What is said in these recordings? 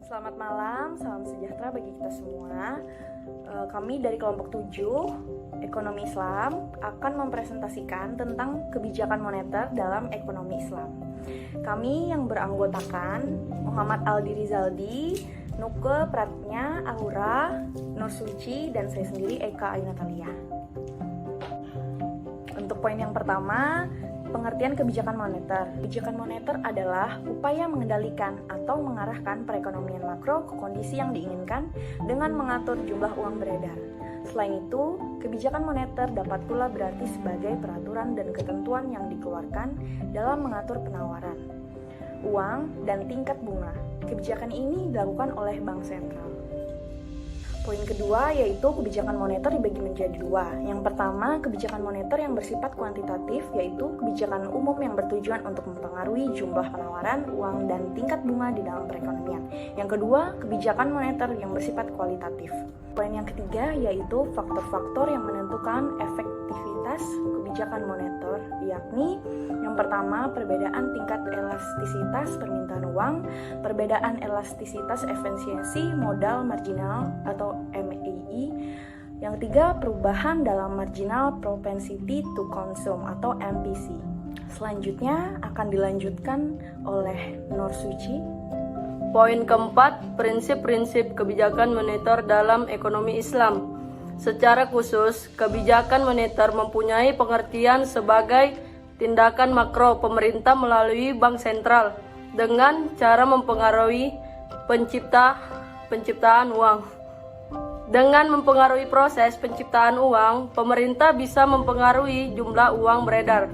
Selamat malam, salam sejahtera bagi kita semua. Kami dari kelompok 7 Ekonomi Islam akan mempresentasikan tentang kebijakan moneter dalam ekonomi Islam. Kami yang beranggotakan Muhammad Aldi Rizaldi, Nuke Pratnya, Aura, Nur Suci, dan saya sendiri Eka Ayu Natalia. Untuk poin yang pertama, pengertian kebijakan moneter. Kebijakan moneter adalah upaya mengendalikan atau mengarahkan perekonomian makro ke kondisi yang diinginkan dengan mengatur jumlah uang beredar. Selain itu, kebijakan moneter dapat pula berarti sebagai peraturan dan ketentuan yang dikeluarkan dalam mengatur penawaran uang dan tingkat bunga. Kebijakan ini dilakukan oleh Bank Sentral. Poin kedua yaitu kebijakan moneter dibagi menjadi dua. Yang pertama, kebijakan moneter yang bersifat kuantitatif, yaitu kebijakan umum yang bertujuan untuk mempengaruhi jumlah penawaran, uang, dan tingkat bunga di dalam perekonomian. Yang kedua, kebijakan moneter yang bersifat kualitatif. Poin yang ketiga yaitu faktor-faktor yang menentukan efektivitas kebijakan moneter, yakni yang pertama, perbedaan tingkat elastisitas permintaan uang, perbedaan elastisitas efisiensi modal marginal atau MAI. Yang ketiga, perubahan dalam marginal propensity to consume atau MPC. Selanjutnya akan dilanjutkan oleh Nur Suci. Poin keempat, prinsip-prinsip kebijakan moneter dalam ekonomi Islam. Secara khusus, kebijakan moneter mempunyai pengertian sebagai tindakan makro pemerintah melalui bank sentral dengan cara mempengaruhi penciptaan uang. Dengan mempengaruhi proses penciptaan uang, pemerintah bisa mempengaruhi jumlah uang beredar.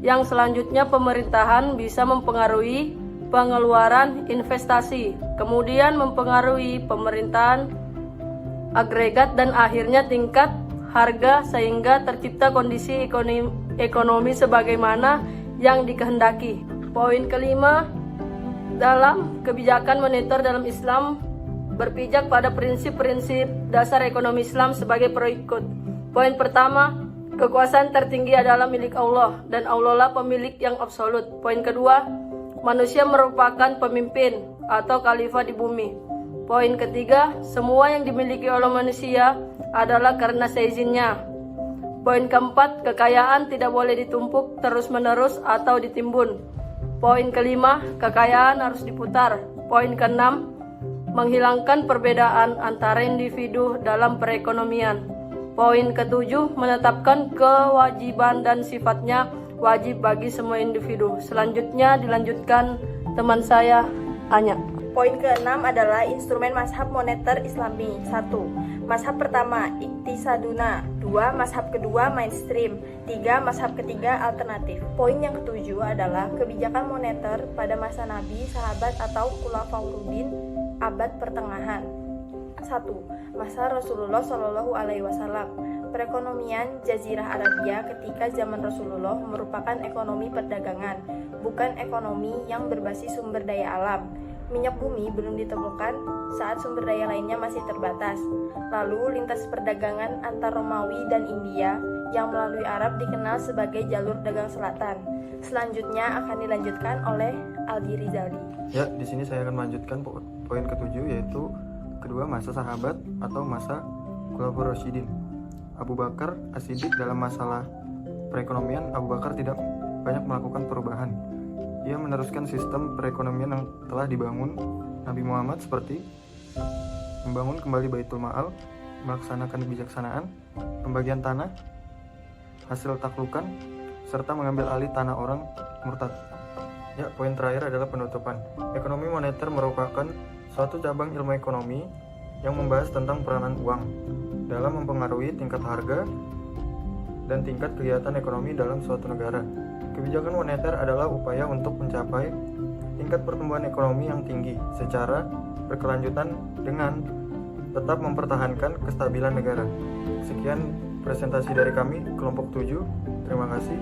Yang selanjutnya, pemerintahan bisa mempengaruhi pengeluaran investasi, kemudian mempengaruhi pemerintahan agregat dan akhirnya tingkat harga sehingga tercipta kondisi ekonomi sebagaimana yang dikehendaki. Poin kelima, dalam kebijakan moneter dalam Islam berpijak pada prinsip-prinsip dasar ekonomi Islam sebagai berikut. Poin pertama, kekuasaan tertinggi adalah milik Allah dan Allah lah pemilik yang absolut. Poin kedua, manusia merupakan pemimpin atau khalifah di bumi. Poin ketiga, semua yang dimiliki oleh manusia adalah karena seizinnya. Poin keempat, kekayaan tidak boleh ditumpuk terus-menerus atau ditimbun. Poin kelima, kekayaan harus diputar. Poin keenam, menghilangkan perbedaan antara individu dalam perekonomian. Poin ketujuh, menetapkan kewajiban dan sifatnya wajib bagi semua individu. Selanjutnya dilanjutkan teman saya, Anya. Poin keenam adalah instrumen mazhab moneter Islami. 1. Mazhab pertama, iktisaduna. 2. Mazhab kedua, mainstream. 3. Mazhab ketiga, alternatif. Poin yang ketujuh adalah kebijakan moneter pada masa Nabi, sahabat atau khulafaurudin abad pertengahan. 1. Masa Rasulullah Shallallahu Alaihi Wasallam. Perekonomian Jazirah Arabia ketika zaman Rasulullah merupakan ekonomi perdagangan, bukan ekonomi yang berbasis sumber daya alam. Minyak bumi belum ditemukan saat sumber daya lainnya masih terbatas. Lalu lintas perdagangan antar Romawi dan India yang melalui Arab dikenal sebagai jalur dagang selatan. Selanjutnya akan dilanjutkan oleh Aldi Rizaldi. Ya, di sini saya akan melanjutkan poin ketujuh, yaitu kedua, masa sahabat atau masa Khulafaur Rasyidin. Abu Bakar As-Siddiq. Dalam masalah perekonomian, Abu Bakar tidak banyak melakukan perubahan. Ia meneruskan sistem perekonomian yang telah dibangun Nabi Muhammad, seperti membangun kembali Baitul Ma'al, melaksanakan kebijaksanaan, pembagian tanah, hasil taklukan, serta mengambil alih tanah orang murtad. Ya, poin terakhir adalah penutupan. Ekonomi moneter merupakan suatu cabang ilmu ekonomi yang membahas tentang peranan uang dalam mempengaruhi tingkat harga dan tingkat kegiatan ekonomi dalam suatu negara. Kebijakan moneter adalah upaya untuk mencapai tingkat pertumbuhan ekonomi yang tinggi secara berkelanjutan dengan tetap mempertahankan kestabilan negara. Sekian presentasi dari kami, kelompok 7. Terima kasih.